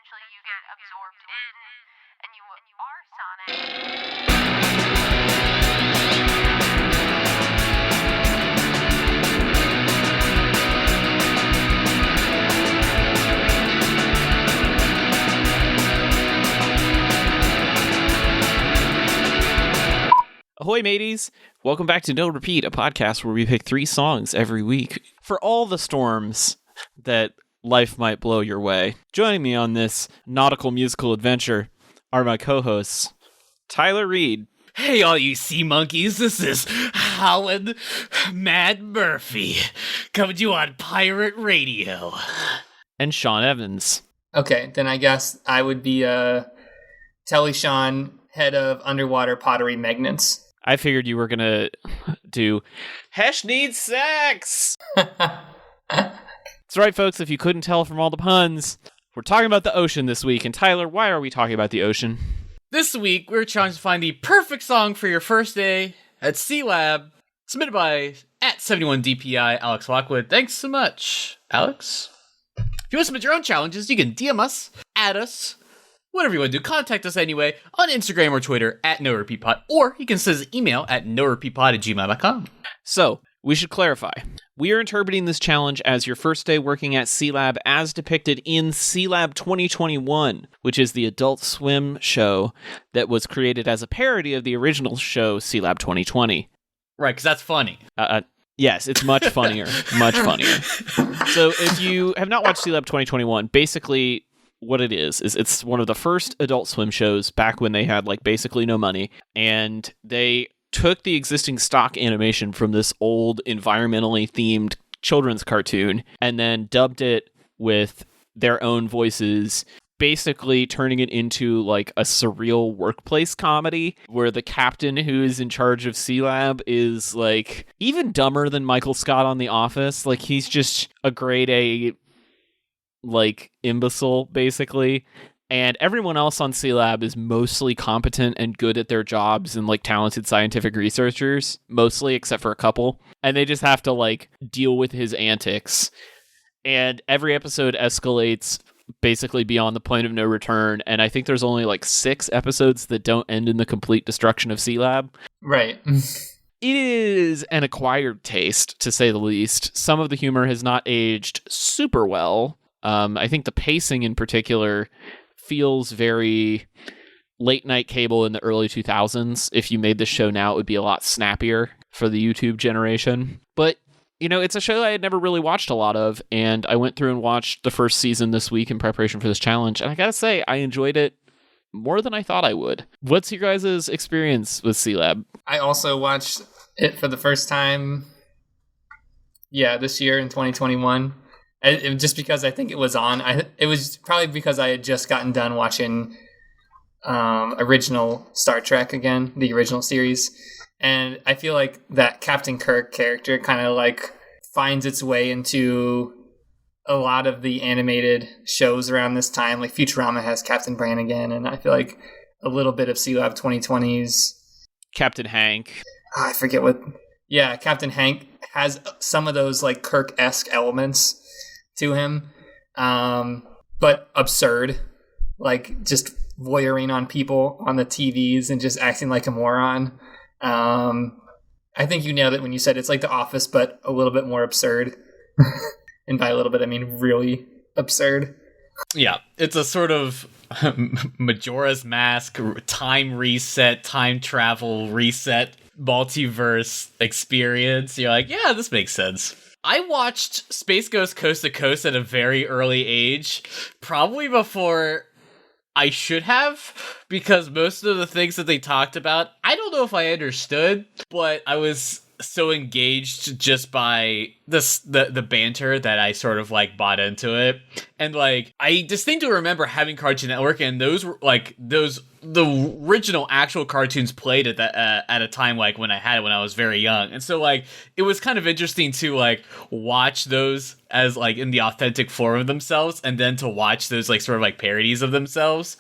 eventually you get absorbed in, and you are Sonic. Ahoy, mateys! Welcome back to No Repeat, a podcast where we pick 3 songs every week for all the storms that life might blow your way. Joining me on this nautical musical adventure are my co-hosts, Tyler Reed. Hey, all you sea monkeys, this is Howard Mad Murphy, coming to you on Pirate Radio. And Sean Evans. Okay, then I guess I would be Telly Sean, head of underwater pottery magnets. I figured you were gonna do Hesh needs sex! That's right, folks, if you couldn't tell from all the puns, we're talking about the ocean this week. And Tyler, why are we talking about the ocean? This week, we're trying to find the perfect song for your first day at Sealab, submitted by @71DPI Alex Lockwood. Thanks so much, Alex. If you want to submit your own challenges, you can DM us, add us, whatever you want to do. Contact us anyway on Instagram or Twitter @NoRepeatPod, or you can send us an email at norepeatpod@gmail.com. So, we should clarify. We are interpreting this challenge as your first day working at Sealab as depicted in Sealab 2021, which is the Adult Swim show that was created as a parody of the original show Sealab 2020. Right, because that's funny. Yes, it's much funnier. Much funnier. So if you have not watched Sealab 2021, basically what it is it's one of the first Adult Swim shows back when they had like basically no money, and they took the existing stock animation from this old environmentally themed children's cartoon and then dubbed it with their own voices, basically turning it into like a surreal workplace comedy where the captain who is in charge of Sealab is like even dumber than Michael Scott on The Office. Like he's just a grade A like imbecile basically. And everyone else on Sealab is mostly competent and good at their jobs and like talented scientific researchers, mostly except for a couple. And they just have to like deal with his antics. And every episode escalates basically beyond the point of no return. And I think there's only like 6 episodes that don't end in the complete destruction of Sealab. Right. It is an acquired taste, to say the least. Some of the humor has not aged super well. I think the pacing in particular feels very late night cable in the early 2000s. If you made this show now, it would be a lot snappier for the YouTube generation. But, you know, it's a show I had never really watched a lot of, and I went through and watched the first season this week in preparation for this challenge, and I gotta say, I enjoyed it more than I thought I would. What's your guys' experience with Sealab? I also watched it for the first time, this year in 2021. Just because I think it was on. It was probably because I had just gotten done watching original Star Trek again, the original series. And I feel like that Captain Kirk character kind of like finds its way into a lot of the animated shows around this time. Like Futurama has Captain Brannigan, and I feel like a little bit of Sealab 2020's Captain Hank. I forget what. Yeah, Captain Hank has some of those like Kirk-esque elements to him, but absurd, like just voyeuring on people on the TVs and just acting like a moron. I think you nailed it when you said it's like The Office, but a little bit more absurd. And by a little bit, I mean really absurd. Yeah, it's a sort of Majora's Mask, time reset, time travel reset, multiverse experience. You're like, yeah, this makes sense. I watched Space Ghost Coast to Coast at a very early age, probably before I should have, because most of the things that they talked about, I don't know if I understood, but I was so engaged just by the banter that I sort of like bought into it. And like I distinctly remember having Cartoon Network, and those were like the original actual cartoons played at a time like when I had it when I was very young. And so like it was kind of interesting to like watch those as like in the authentic form of themselves, and then to watch those like sort of like parodies of themselves.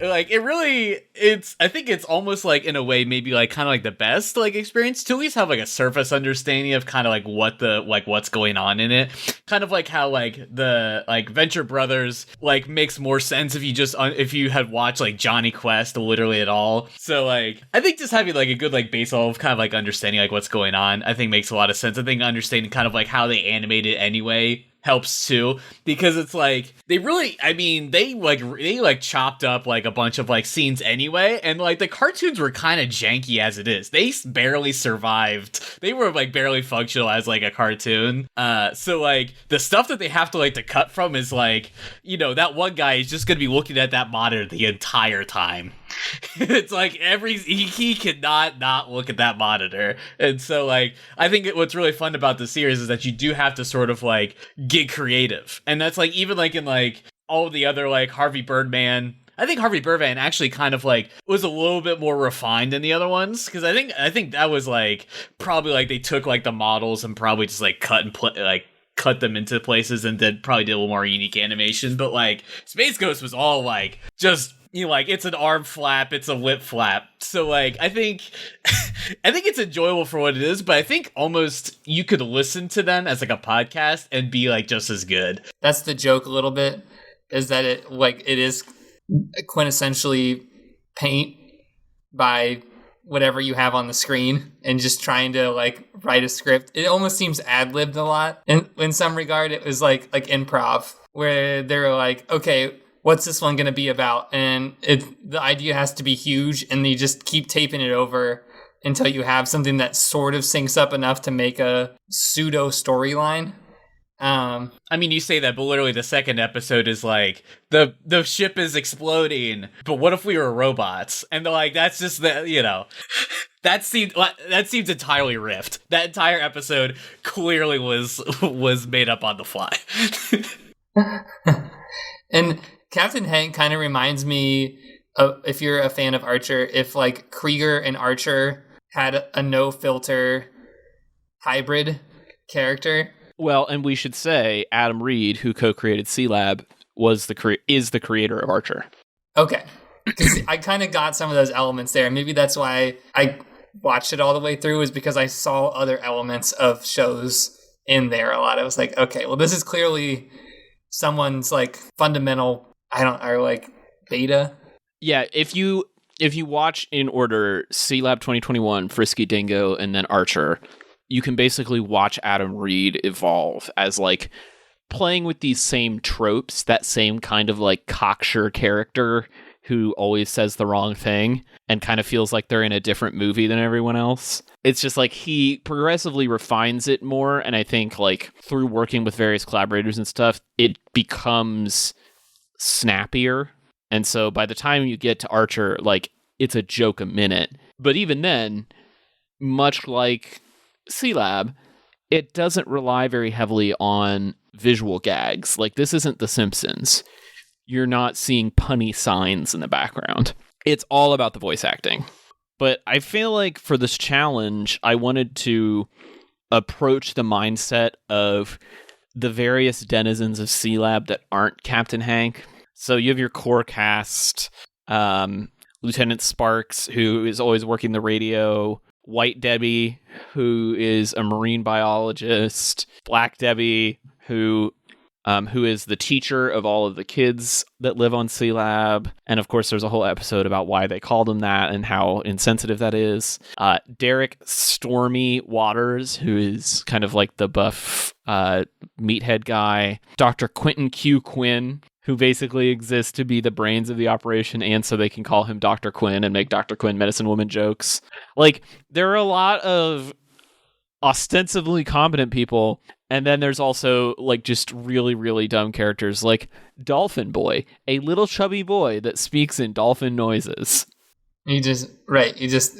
Like I think it's almost like in a way maybe like kind of like the best like experience to at least have like a surface understanding of kind of like what not the like what's going on in it. Kind of like how like the like Venture Brothers like makes more sense if you just if you had watched like Johnny Quest literally at all. So like I think just having like a good like base of kind of like understanding like what's going on, I think makes a lot of sense. I think understanding kind of like how they animate it anyway helps too, because it's like they really, I mean, they chopped up like a bunch of like scenes anyway, and like the cartoons were kind of janky as it is. They barely survived. They were like barely functional as like a cartoon. So like the stuff that they have to like to cut from is like, you know, that one guy is just gonna be looking at that monitor the entire time. It's like he cannot not look at that monitor. And so like I think what's really fun about the series is that you do have to sort of like get creative, and that's like even like in like all of the other like Harvey Birdman. I think Harvey Birdman actually kind of like was a little bit more refined than the other ones, because I think that was like probably like they took like the models and probably just like cut them into places and then probably did a little more unique animation. But like Space Ghost was all like just, you know, like it's an arm flap, it's a lip flap. So like I think it's enjoyable for what it is, but I think almost you could listen to them as like a podcast and be like just as good. That's the joke a little bit, is that it is quintessentially paint by whatever you have on the screen and just trying to like write a script. It almost seems ad-libbed a lot. And in some regard, it was like improv, where they were like, okay, what's this one going to be about? And the idea has to be huge, and you just keep taping it over until you have something that sort of syncs up enough to make a pseudo storyline. I mean, you say that, but literally the second episode is like the ship is exploding, but what if we were robots? And they're like, that's just the, you know, that seems entirely riffed. That entire episode clearly was made up on the fly. And Captain Hank kind of reminds me of, if you're a fan of Archer, if like Krieger and Archer had a no filter hybrid character. Well, and we should say Adam Reed, who co-created Sealab, is the creator of Archer. Okay, because I kind of got some of those elements there. Maybe that's why I watched it all the way through, is because I saw other elements of shows in there a lot. I was like, okay, well, this is clearly someone's like fundamental, or like beta. Yeah, if you watch in order Sealab 2021, Frisky Dingo, and then Archer, you can basically watch Adam Reed evolve as like playing with these same tropes, that same kind of like cocksure character who always says the wrong thing and kind of feels like they're in a different movie than everyone else. It's just like he progressively refines it more, and I think like through working with various collaborators and stuff, it becomes snappier. And so by the time you get to Archer, like it's a joke a minute. But even then, much like Sealab, it doesn't rely very heavily on visual gags. Like this isn't The Simpsons. You're not seeing punny signs in the background. It's all about the voice acting. But I feel like for this challenge, I wanted to approach the mindset of the various denizens of Sealab that aren't Captain Hank. So you have your core cast, Lieutenant Sparks, who is always working the radio, White Debbie, who is a marine biologist, Black Debbie, who is the teacher of all of the kids that live on Sealab. And of course, there's a whole episode about why they called him that and how insensitive that is. Derek Stormy Waters, who is kind of like the buff meathead guy. Dr. Quentin Q. Quinn, who basically exists to be the brains of the operation, and so they can call him Dr. Quinn and make Dr. Quinn medicine woman jokes. Like, there are a lot of ostensibly competent people, and then there's also like just really, really dumb characters like Dolphin Boy, a little chubby boy that speaks in dolphin noises. Wikipedia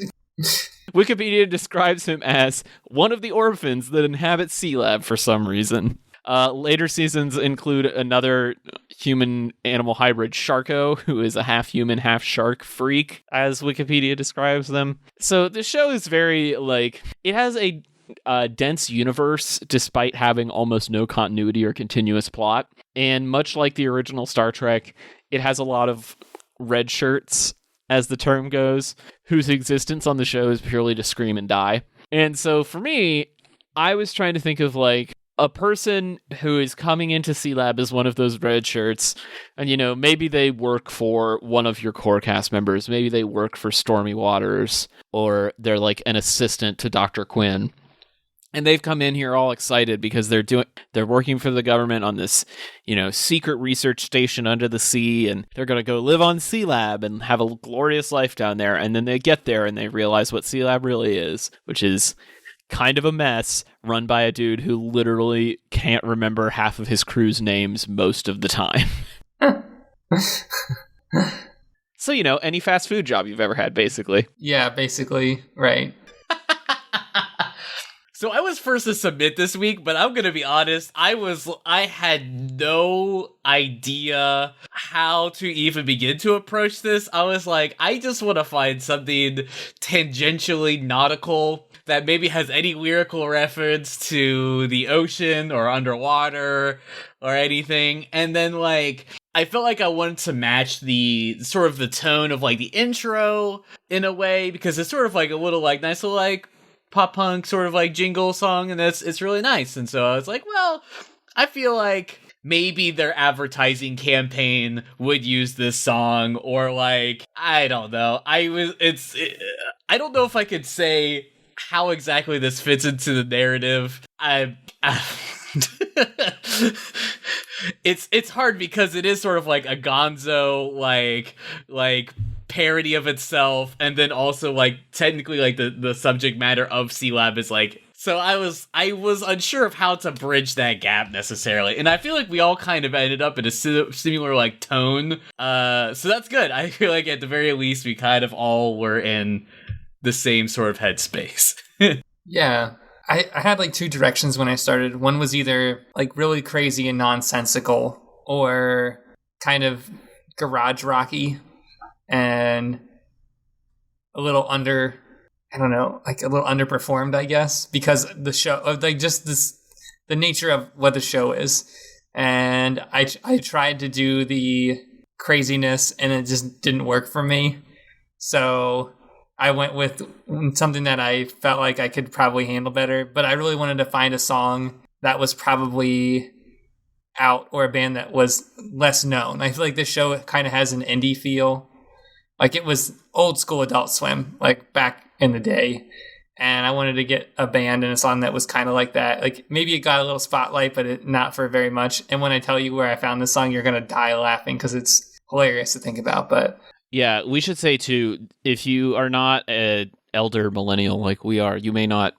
describes him as one of the orphans that inhabit Sealab for some reason. Later seasons include another human-animal hybrid, Sharko, who is a half-human, half-shark freak, as Wikipedia describes them. So the show is very, like, it has a dense universe despite having almost no continuity or continuous plot. And much like the original Star Trek, it has a lot of red shirts, as the term goes, whose existence on the show is purely to scream and die. And so for me, I was trying to think of like a person who is coming into Sealab as one of those red shirts, and maybe they work for one of your core cast members, maybe they work for Stormy Waters, or they're like an assistant to Dr. Quinn. And they've come in here all excited because they're working for the government on this, secret research station under the sea, and they're going to go live on Sealab and have a glorious life down there. And then they get there and they realize what Sealab really is, which is kind of a mess run by a dude who literally can't remember half of his crew's names most of the time. So, any fast food job you've ever had, basically. Yeah, basically, right. So I was first to submit this week, but I'm gonna be honest, I had no idea how to even begin to approach this. I was like, I just want to find something tangentially nautical that maybe has any lyrical reference to the ocean or underwater or anything. And then I felt like I wanted to match the sort of the tone of the intro in a way, because it's sort of a little nice little pop punk sort of jingle song, and it's really nice. And so I was like, well, I feel like maybe their advertising campaign would use this song, or I don't know. I don't know if I could say how exactly this fits into the narrative. It's hard because it is sort of a gonzo parody of itself, and then also technically the subject matter of Sealab is so I was unsure of how to bridge that gap necessarily, and I feel like we all kind of ended up in a similar tone, so that's good. I feel like at the very least we kind of all were in the same sort of headspace. Yeah. I had two directions when I started. One was either really crazy and nonsensical, or kind of garage rocky and a little a little underperformed, I guess, because the show of the nature of what the show is. And I tried to do the craziness and it just didn't work for me. So I went with something that I felt like I could probably handle better, but I really wanted to find a song that was probably out, or a band that was less known. I feel like this show kind of has an indie feel. It was old school Adult Swim, back in the day. And I wanted to get a band and a song that was kind of like that. Maybe it got a little spotlight, but not for very much. And when I tell you where I found this song, you're going to die laughing because it's hilarious to think about. But yeah, we should say too, if you are not an elder millennial like we are, you may not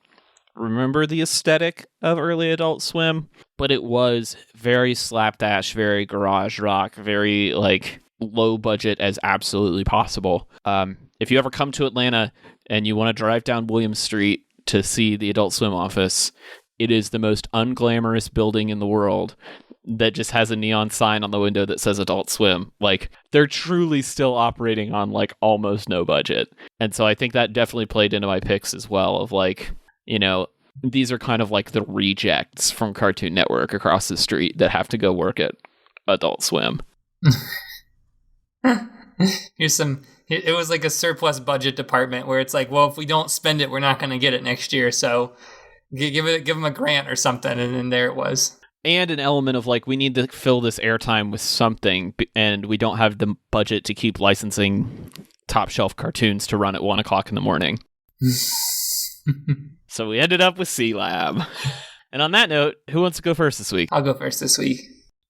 remember the aesthetic of early Adult Swim, but it was very slapdash, very garage rock, very low budget as absolutely possible. If you ever come to Atlanta and you want to drive down Williams Street to see the Adult Swim office, it is the most unglamorous building in the world that just has a neon sign on the window that says Adult Swim. They're truly still operating on almost no budget. And so I think that definitely played into my picks as well of these are kind of the rejects from Cartoon Network across the street that have to go work at Adult Swim. It was a surplus budget department where it's well, if we don't spend it, we're not going to get it next year. So give them a grant or something. And then there it was. And an element of we need to fill this airtime with something, and we don't have the budget to keep licensing top shelf cartoons to run at 1 o'clock in the morning. So we ended up with Sealab. And on that note, who wants to go first this week? I'll go first this week.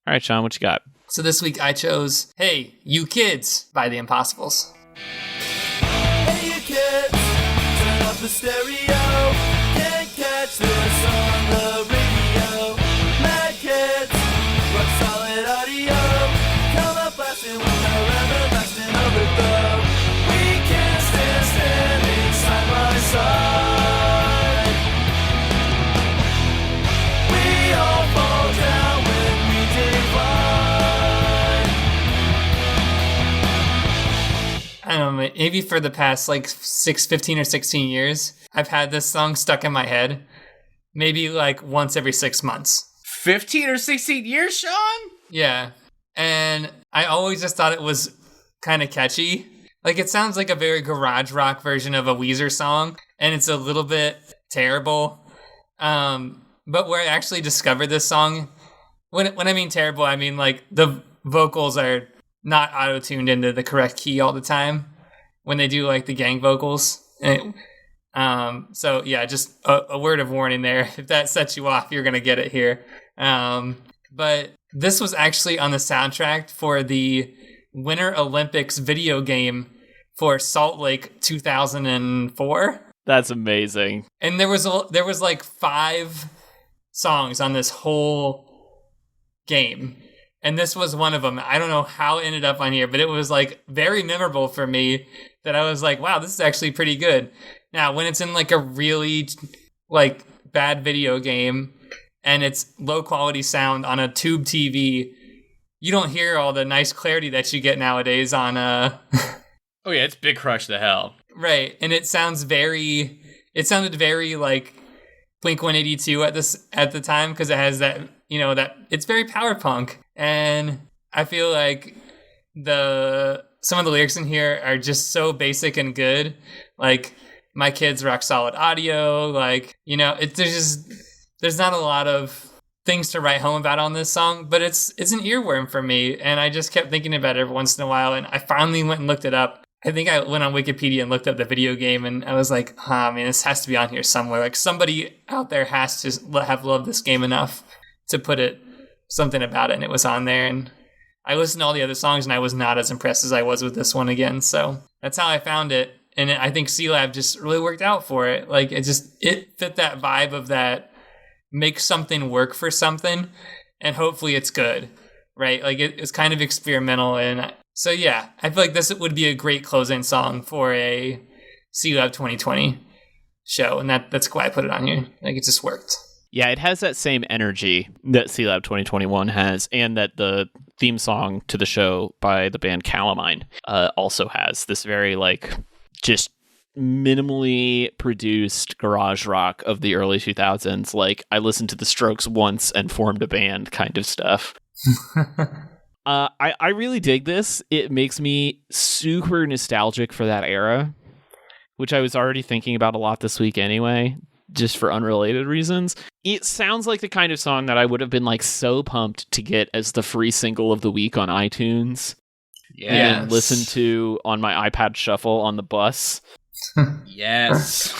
All right, Sean, what you got? So this week I chose Hey, You Kids by The Impossibles. Hey, you kids, turn up the stereo. Can't catch this on the radio. Mad kids, rock solid audio. Come up blasting with our everlasting overthrow. We can't stand standing side by side. We all fall down when we divide. I don't know, maybe for the past 15 or 16 years, I've had this song stuck in my head. Maybe once every 6 months. 15 or 16 years, Sean? Yeah. And I always just thought it was kind of catchy. It sounds like a very garage rock version of a Weezer song, and it's a little bit terrible. But where I actually discovered this song, when I mean terrible, I mean like the vocals are not auto-tuned into the correct key all the time when they do like the gang vocals. So yeah, just a word of warning there. If that sets you off, you're gonna get it here. But this was actually on the soundtrack for the Winter Olympics video game for Salt Lake 2004. That's amazing. And there was like 5 songs on this whole game. And this was one of them. I don't know how it ended up on here, but it was like very memorable for me that I was like, wow, this is actually pretty good. Now, when it's in like a really like bad video game and it's low quality sound on a tube TV, you don't hear all the nice clarity that you get nowadays on Oh yeah, it's Big Crush to hell. Right. And it sounded very like Blink 182 at the time, because it has that, that it's very power punk. And I feel like some of the lyrics in here are just so basic and good. Like, my kids rock solid audio. Like, there's not a lot of things to write home about on this song, but it's an earworm for me. And I just kept thinking about it every once in a while. And I finally went and looked it up. I think I went on Wikipedia and looked up the video game, and I was like, this has to be on here somewhere. Like, somebody out there has to have loved this game enough to put something about it, and it was on there. And I listened to all the other songs, and I was not as impressed as I was with this one again. So that's how I found it. And I think Sealab just really worked out for it. Like, it fit that vibe of that make something work for something, and hopefully it's good, right? Like, it's kind of experimental. And so, yeah, I feel like this would be a great close-in song for a Sealab 2020 show. And that's why I put it on here. Like, it just worked. Yeah, it has that same energy that Sealab 2021 has, and that the theme song to the show by the band Calamine also has. This very, like, just minimally produced garage rock of the early 2000s. Like, I listened to the Strokes once and formed a band kind of stuff. I really dig this. It makes me super nostalgic for that era, which I was already thinking about a lot this week anyway, just for unrelated reasons. It sounds like the kind of song that I would have been like so pumped to get as the free single of the week on iTunes. Yes. And listen to on my iPad Shuffle on the bus. Yes.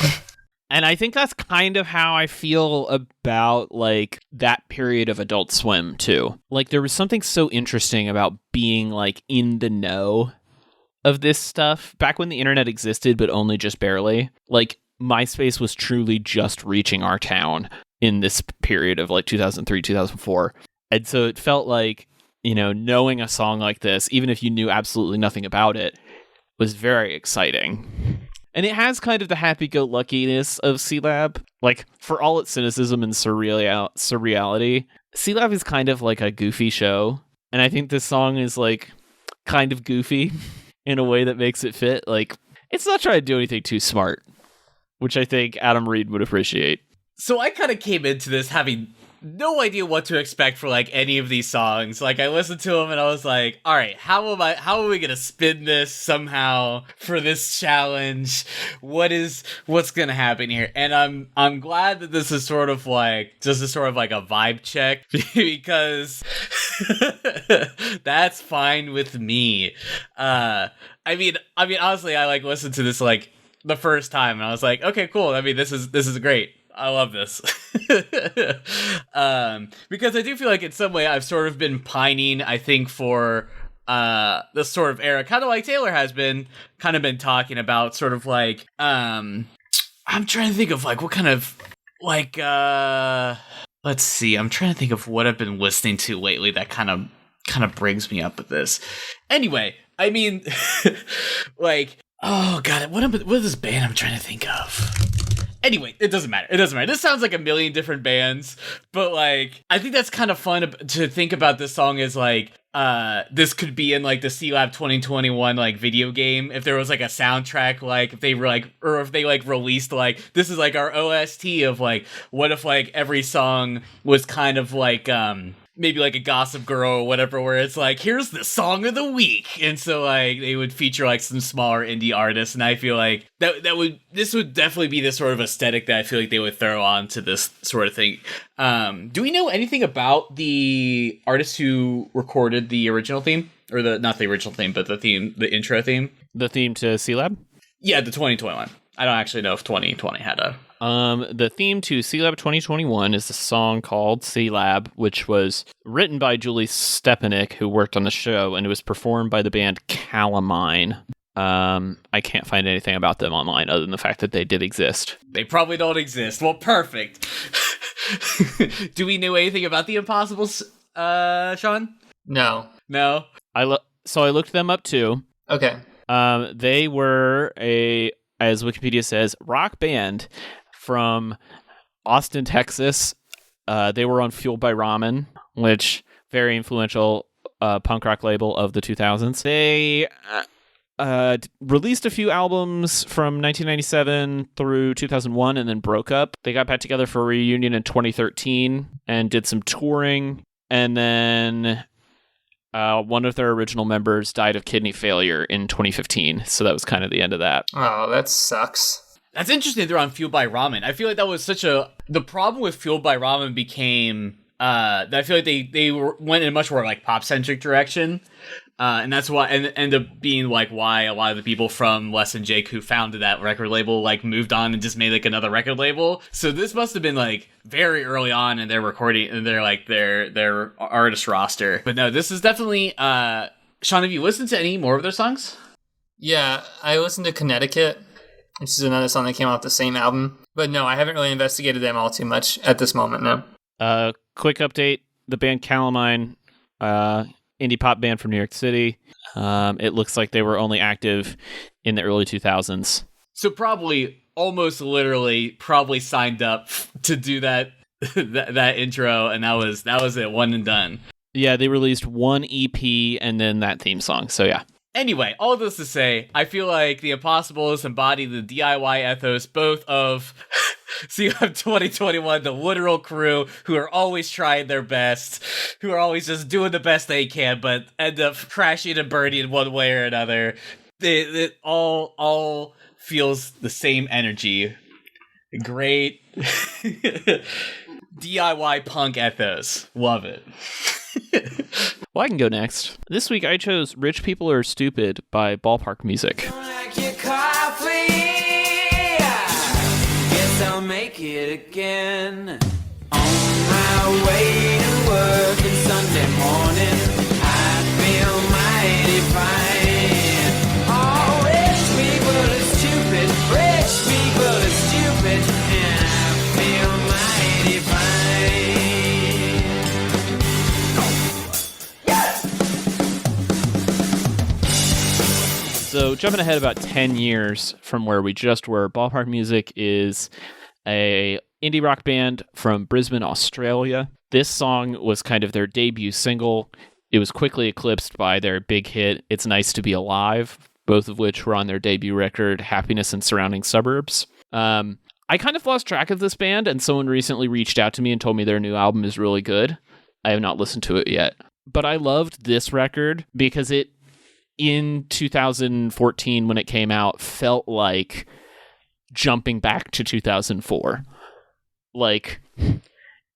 And I think that's kind of how I feel about, like, that period of Adult Swim, too. Like, there was something so interesting about being, like, in the know of this stuff back when the internet existed, but only just barely. Like, MySpace was truly just reaching our town in this period of, like, 2003, 2004. And so it felt like, knowing a song like this, even if you knew absolutely nothing about it, was very exciting. And it has kind of the happy-go-luckiness of Sealab. Like, for all its cynicism and surreality, Sealab is kind of like a goofy show. And I think this song is, like, kind of goofy in a way that makes it fit. Like, it's not trying to do anything too smart, which I think Adam Reed would appreciate. So I kind of came into this having no idea what to expect for like any of these songs. Like, I listened to them and I was like, all right, how are we gonna spin this somehow for this challenge? What's gonna happen here? And I'm glad that this is sort of like a vibe check, because that's fine with me. I mean honestly, I like listened to this like the first time and I was like, okay, cool. I mean, this is great. I love this. Because I do feel like in some way I've sort of been pining, I think, for this sort of era, kind of like Taylor has been talking about, sort of like, I'm trying to think of like what kind of like, let's see, I'm trying to think of what I've been listening to lately that kind of brings me up with this. Anyway, I mean, like, oh god, what is this band I'm trying to think of? Anyway, it doesn't matter. This sounds like a million different bands, but like, I think that's kind of fun to think about this song as like, this could be in like the Sealab 2021 like video game. If there was like a soundtrack, like if they were like, or if they like released like, this is like our OST of like, what if like every song was kind of like maybe like a Gossip Girl or whatever, where it's like, here's the song of the week, and so like they would feature like some smaller indie artists, and I feel like this would definitely be the sort of aesthetic that I feel like they would throw onto this sort of thing. Do we know anything about the artist who recorded the original theme, or not the original theme, but the intro theme, The theme to Sealab? Yeah, the 2021. I don't actually know if 2020 had a. The theme to Sealab 2021 is a song called Sealab, which was written by Julie Stepanek, who worked on the show, and it was performed by the band Calamine. I can't find anything about them online other than the fact that they did exist. They probably don't exist. Well, perfect. Do we know anything about the Impossibles, Sean? No. No? So I looked them up too. Okay. They were as Wikipedia says, rock band from Austin, Texas. They were on Fueled by Ramen, which very influential punk rock label of the 2000s. They released a few albums from 1997 through 2001 and then broke up. They got back together for a reunion in 2013 and did some touring. And then one of their original members died of kidney failure in 2015. So that was kind of the end of that. Oh, that sucks. That's interesting they're on Fueled by Ramen. I feel like that was the problem with Fueled by Ramen became, that I feel like they went in a much more like pop-centric direction. And that's why, and ended up being like why a lot of the people from Les and Jake who founded that record label like moved on and just made like another record label. So this must have been like very early on in their recording and their artist roster. But no, this is definitely Sean, have you listened to any more of their songs? Yeah, I listened to Connecticut, which is another song that came off the same album. But no, I haven't really investigated them all too much at this moment, no. Quick update, the band Calamine, indie pop band from New York City. It looks like they were only active in the early 2000s. So probably, almost literally, probably signed up to do that intro, and that was it, one and done. Yeah, they released one EP and then that theme song. So yeah. Anyway, all this to say, I feel like the Impossibles embody the DIY ethos both of Sealab 2021, the literal crew who are always trying their best, who are always just doing the best they can, but end up crashing and burning in one way or another. It all feels the same energy. Great DIY punk ethos. Love it. Well, I can go next. This week I chose Rich People Are Stupid by Ballpark Music. Like your coffee, guess I'll make it again. On my way to work on Sunday morning, I feel mighty fine. Oh, rich people are stupid, rich people are stupid, and I feel mighty fine. So jumping ahead about 10 years from where we just were, Ballpark Music is a indie rock band from Brisbane, Australia. This song was kind of their debut single. It was quickly eclipsed by their big hit, It's Nice to Be Alive, both of which were on their debut record, Happiness in Surrounding Suburbs. I kind of lost track of this band, and someone recently reached out to me and told me their new album is really good. I have not listened to it yet. But I loved this record because it, in 2014 when it came out, felt like jumping back to 2004. Like,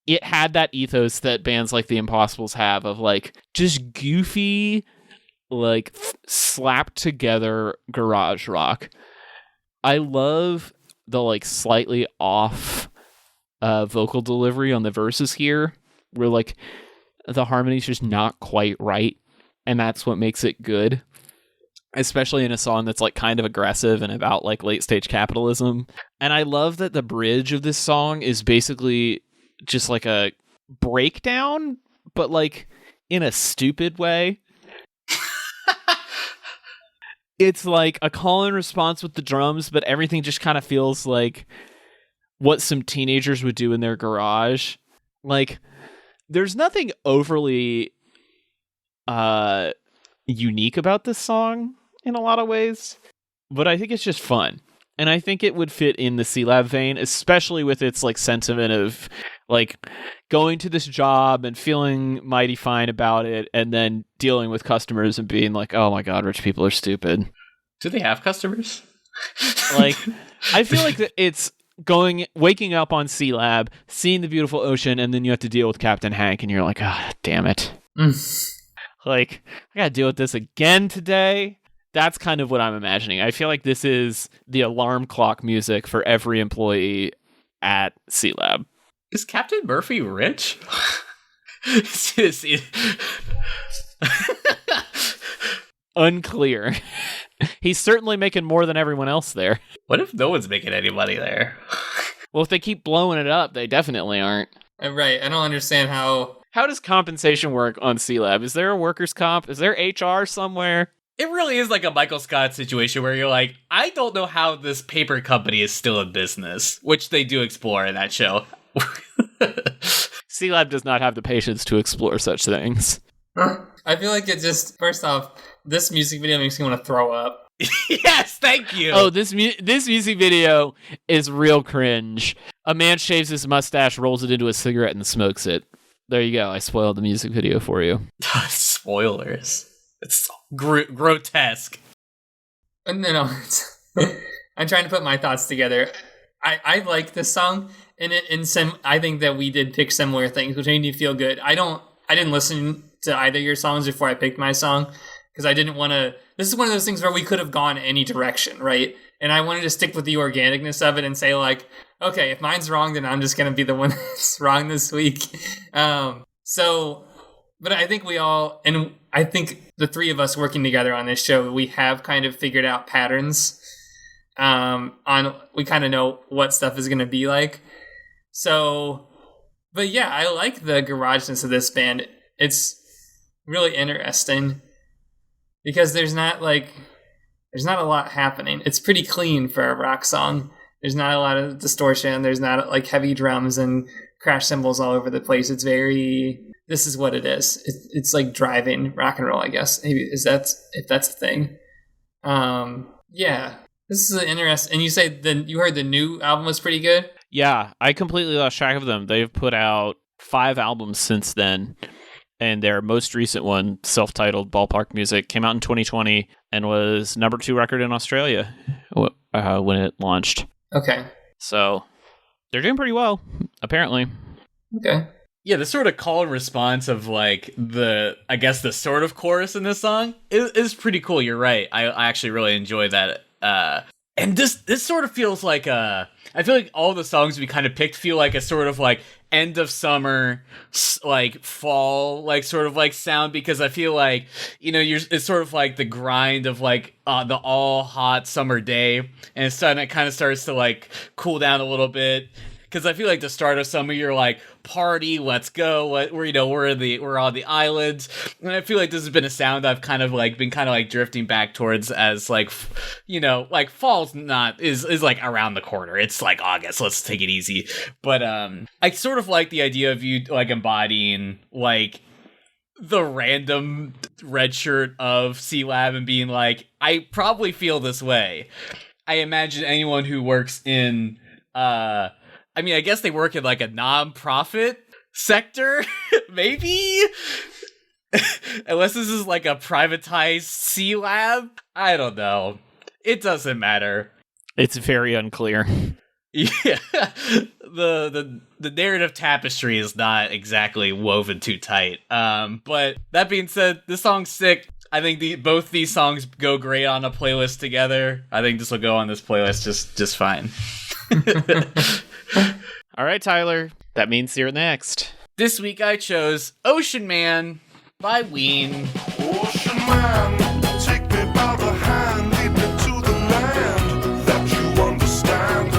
it had that ethos that bands like the Impossibles have of like just goofy, like slapped together garage rock. I love the like slightly off vocal delivery on the verses here, where like the harmony's just not quite right, and that's what makes it good. Especially in a song that's like kind of aggressive and about like late stage capitalism. And I love that the bridge of this song is basically just like a breakdown, but like in a stupid way. It's like a call and response with the drums, but everything just kind of feels like what some teenagers would do in their garage. Like, there's nothing overly unique about this song in a lot of ways, but I think it's just fun. And I think it would fit in the Sealab vein, especially with its like sentiment of Like going to this job and feeling mighty fine about it, and then dealing with customers and being like, oh my God, rich people are stupid. Do they have customers? Like, I feel like it's waking up on Sealab, seeing the beautiful ocean, and then you have to deal with Captain Hank, and you're like, ah, damn it. Like, I gotta deal with this again today. That's kind of what I'm imagining. I feel like this is the alarm clock music for every employee at Sealab. Is Captain Murphy rich? Unclear. He's certainly making more than everyone else there. What if no one's making any money there? Well, if they keep blowing it up, they definitely aren't. Right. I don't understand how. How does compensation work on Sealab? Is there a workers' comp? Is there HR somewhere? It really is like a Michael Scott situation where you're like, I don't know how this paper company is still in business, which they do explore in that show. Sealab does not have the patience to explore such things. I feel like it just, first off, this music video makes me want to throw up. Yes, thank you. Oh, this music video is real cringe. A man shaves his mustache, rolls it into a cigarette, and smokes it. There you go. I spoiled the music video for you. Spoilers. It's grotesque. No. I'm trying to put my thoughts together. I like this song, and I think that we did pick similar things, which made me feel good. I didn't listen to either of your songs before I picked my song, because I didn't want to. This is one of those things where we could have gone any direction, right? And I wanted to stick with the organicness of it and say, like, okay, if mine's wrong, then I'm just going to be the one that's wrong this week. But I think I think the three of us working together on this show, we have kind of figured out patterns. We kind of know what stuff is going to be like. So, but yeah, I like the garageness of this band. It's really interesting because there's not a lot happening. It's pretty clean for a rock song. There's not a lot of distortion. There's not like heavy drums and crash cymbals all over the place. It's this is what it is. It's like driving rock and roll, I guess. Maybe if that's the thing. Yeah, this is an interesting. And you say you heard the new album was pretty good? Yeah, I completely lost track of them. They've put out 5 albums since then. And their most recent one, self-titled Ballpark Music, came out in 2020 and was number 2 record in Australia when it launched. Okay. So they're doing pretty well, apparently. Okay. Yeah, the sort of call and response of like the sort of chorus in this song is pretty cool. You're right. I actually really enjoy that. And this sort of feels like I feel like all the songs we kind of picked feel like a sort of like end of summer, like fall, like sort of like sound, because I feel like, it's sort of like the grind of like the all hot summer day, and it kind of starts to like cool down a little bit. Because I feel like the start of summer, you're like, party, let's go. We're on the islands, and I feel like this has been a sound I've kind of like been drifting back towards as like, like fall's is like around the corner. It's like August. Let's take it easy. But I sort of like the idea of you like embodying like the random red shirt of Sealab and being like, I probably feel this way. I imagine anyone who works in I guess they work in like a non-profit sector, maybe? Unless this is like a privatized Sealab? I don't know. It doesn't matter. It's very unclear. Yeah. The narrative tapestry is not exactly woven too tight. But that being said, this song's sick. I think both these songs go great on a playlist together. I think this will go on this playlist just fine. All right, Tyler. That means you're next. This week I chose Ocean Man by Ween. Ocean man, take me by the hand, lead me to the land that you understand.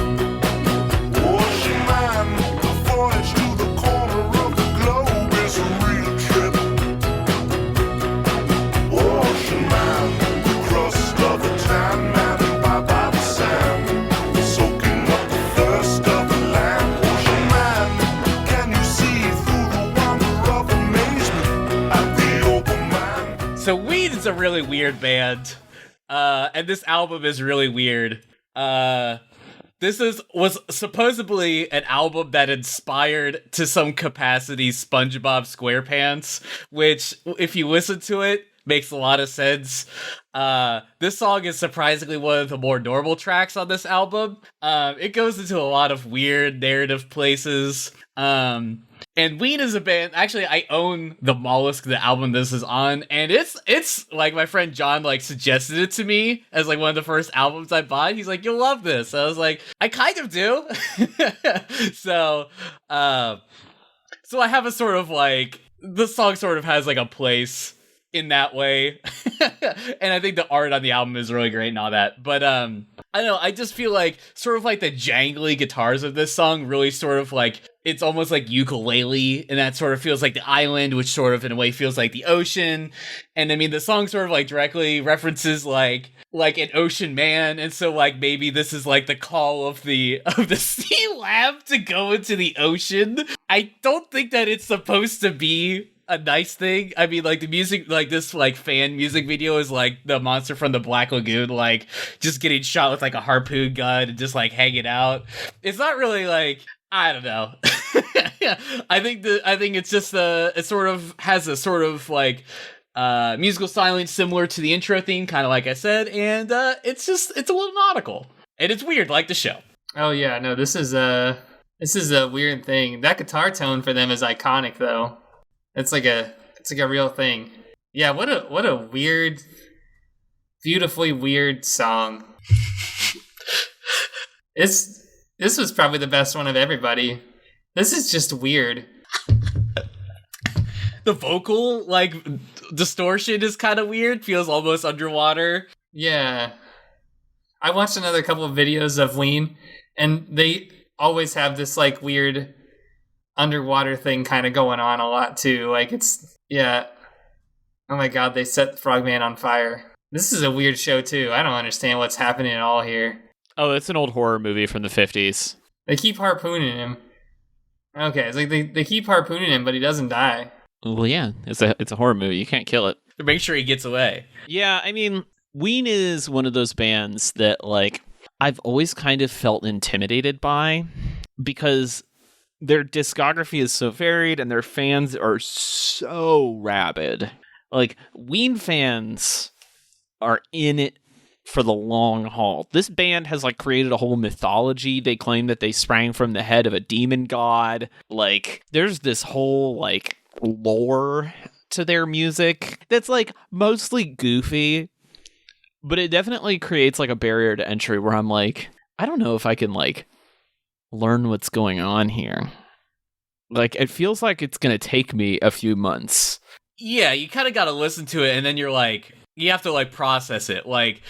Ocean man, the voyage to the corner of the globe is a real trip. Ocean man, the crust of the tan man, and by the sand, soaking up the thirst of the land. Ocean man, can you see through the wonder of amazement at the open man? So Ween is a really weird band, and this album is really weird. was supposedly an album that inspired to some capacity SpongeBob SquarePants, which, if you listen to it, makes a lot of sense. This song is surprisingly one of the more normal tracks on this album. It goes into a lot of weird narrative places. And Ween is a band. Actually, I own the Mollusk, the album this is on, and it's like my friend John like suggested it to me as like one of the first albums I bought. He's like, "You'll love this." I was like, "I kind of do." So I have a sort of like the song sort of has like a place in that way, and I think the art on the album is really great and all that. But I don't know. I just feel like sort of like the jangly guitars of this song really sort of like. It's almost like ukulele, and that sort of feels like the island, which sort of in a way feels like the ocean. And I mean, the song sort of like directly references like an ocean man, and so like maybe this is like the call of the Sealab to go into the ocean. I don't think that it's supposed to be a nice thing. I mean, like the music, like this like fan music video is like the monster from the Black Lagoon, like just getting shot with like a harpoon gun and just like hanging out. It's not really like. I don't know. I think it's just it sort of has a sort of like musical styling similar to the intro theme, kind of like I said, and it's a little nautical and it's weird, like the show. Oh yeah, no, this is a weird thing. That guitar tone for them is iconic though. It's like a real thing. Yeah, what a weird, beautifully weird song. This was probably the best one of everybody. This is just weird. The vocal, like, distortion is kind of weird. Feels almost underwater. Yeah. I watched another couple of videos of Ween, and they always have this, like, weird underwater thing kind of going on a lot, too. Like, it's... Yeah. Oh my god, they set Frogman on fire. This is a weird show, too. I don't understand what's happening at all here. Oh, it's an old horror movie from the 50s. They keep harpooning him. Okay, it's like they keep harpooning him, but he doesn't die. Well, yeah, it's a horror movie. You can't kill it. To make sure he gets away. Yeah, I mean, Ween is one of those bands that, like, I've always kind of felt intimidated by because their discography is so varied and their fans are so rabid. Like, Ween fans are in it for the long haul. This band has like created a whole mythology. They claim that they sprang from the head of a demon god. Like there's this whole like lore to their music that's like mostly goofy, but it definitely creates like a barrier to entry where I'm like, I don't know if I can like learn what's going on here. Like it feels like it's going to take me a few months. Yeah, you kind of got to listen to it and then you're like, you have to like process it. Like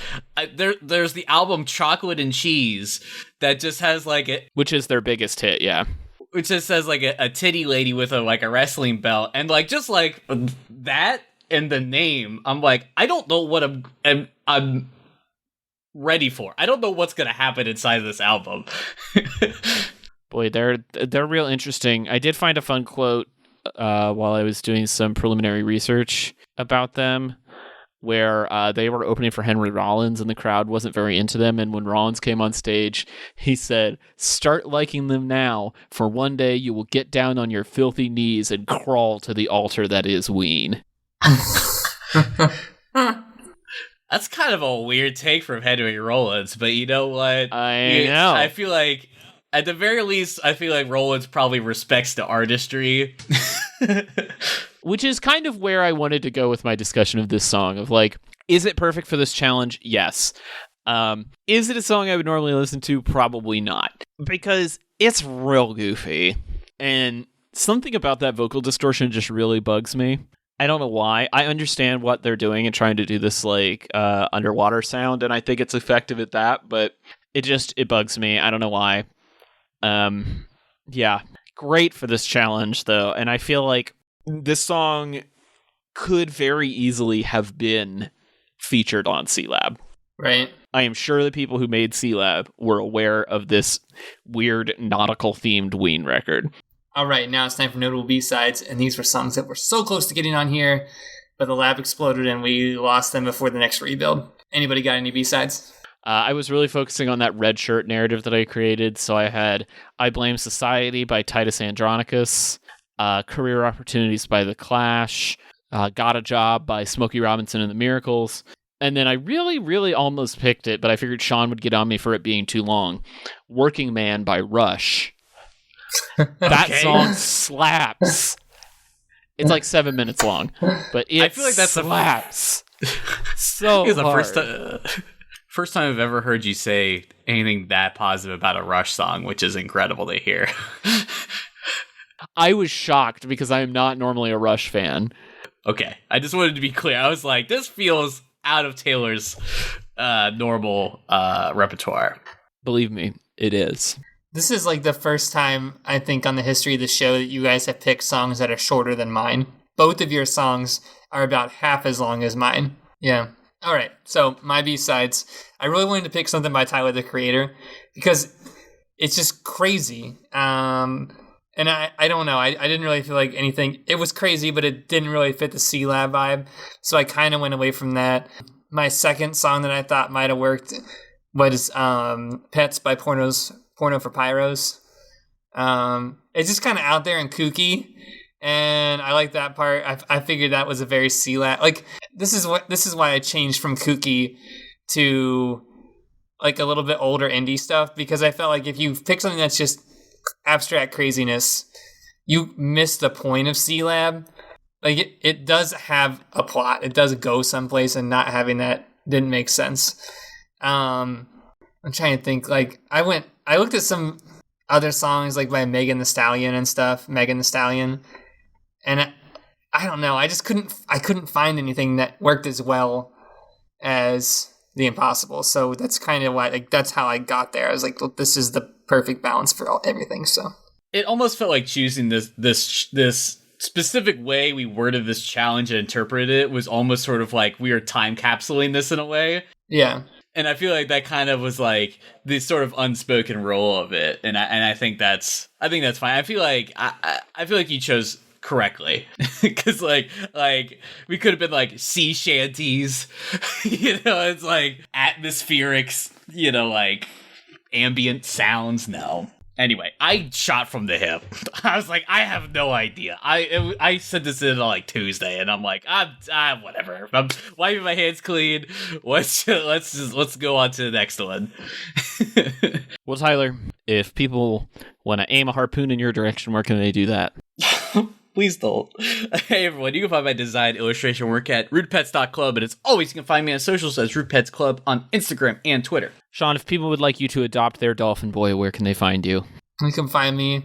there's the album Chocolate and Cheese that just has like which is their biggest hit, yeah. Which just says like a titty lady with a like a wrestling belt and like just like that and the name. I'm like, I don't know what I'm ready for. I don't know what's gonna happen inside of this album. Boy, they're real interesting. I did find a fun quote while I was doing some preliminary research about them, where they were opening for Henry Rollins and the crowd wasn't very into them. And when Rollins came on stage, he said, "Start liking them now, for one day you will get down on your filthy knees and crawl to the altar that is Ween." That's kind of a weird take from Henry Rollins, but you know what? I know. I feel like, at the very least, I feel like Rollins probably respects the artistry. Which is kind of where I wanted to go with my discussion of this song, of like, is it perfect for this challenge? Yes. Is it a song I would normally listen to? Probably not. Because it's real goofy. And something about that vocal distortion just really bugs me. I don't know why. I understand what they're doing and trying to do this like underwater sound, and I think it's effective at that, but it bugs me. I don't know why. Yeah. Great for this challenge, though, and I feel like this song could very easily have been featured on Sealab. Right. I am sure the people who made Sealab were aware of this weird nautical-themed Ween record. All right, now it's time for notable B-sides, and these were songs that were so close to getting on here, but the lab exploded and we lost them before the next rebuild. Anybody got any B-sides? I was really focusing on that red shirt narrative that I created. So I had I Blame Society by Titus Andronicus, Career Opportunities by The Clash, Got a Job by Smokey Robinson and the Miracles. And then I really, really almost picked it, but I figured Sean would get on me for it being too long. Working Man by Rush. That song slaps. It's like 7 minutes long, but it I feel like that's slaps so It's the hard. first time I've ever heard you say anything that positive about a Rush song, which is incredible to hear. I was shocked because I am not normally a Rush fan. Okay, I just wanted to be clear. I was like, this feels out of Taylor's normal repertoire. Believe me, it is. This is like the first time, I think, on the history of the show that you guys have picked songs that are shorter than mine. Both of your songs are about half as long as mine. Yeah. All right. So my B-sides. I really wanted to pick something by Tyler, the Creator, because it's just crazy. And I don't know. I didn't really feel like anything. It was crazy, but it didn't really fit the Sealab vibe. So I kind of went away from that. My second song that I thought might have worked was Pets by Porno for Pyros. It's just kind of out there and kooky, and I like that part. I figured that was a very Sealab. Like this is why I changed from kooky to like a little bit older indie stuff, because I felt like if you pick something that's just abstract craziness, you miss the point of Sealab. Like it does have a plot. It does go someplace, and not having that didn't make sense. I'm trying to think. Like I looked at some other songs like by Megan Thee Stallion and stuff, and I don't know. I couldn't find anything that worked as well as The Impossible. So that's kind of why, like, that's how I got there. I was like, look, this is the perfect balance for everything. So It almost felt like choosing this specific way we worded this challenge and interpreted it was almost sort of like we are time capsuling this in a way. yeah. And I feel like that kind of was like the sort of unspoken role of it, and I think that's fine. I feel like you chose correctly, because like we could have been like sea shanties, it's like atmospheric, like ambient sounds. No. Anyway, I shot from the hip. I was like, I have no idea. I sent this in on like Tuesday, and I'm like, whatever. I'm wiping my hands clean. Let's go on to the next one. Well, Tyler, if people want to aim a harpoon in your direction, where can they do that? Please don't. Hey everyone, you can find my design illustration work at rudepets.club, and as always, you can find me on socials as Rudepets Club on Instagram and Twitter. Sean, if people would like you to adopt their dolphin boy, where can they find you? You can find me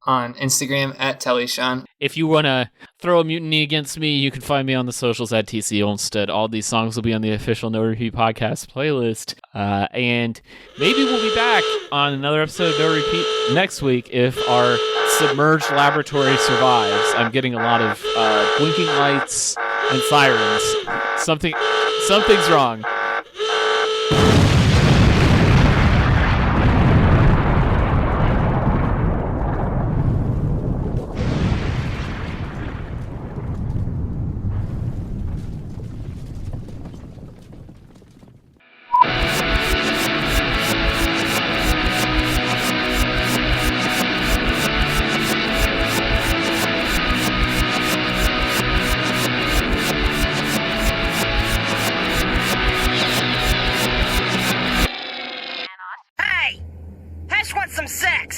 on Instagram at TellySean. If you want to throw a mutiny against me, you can find me on the socials at TC Olmstead. All these songs will be on the official No Repeat podcast playlist. And maybe we'll be back on another episode of No Repeat next week if our submerged laboratory survives. I'm getting a lot of blinking lights and sirens. Something's wrong.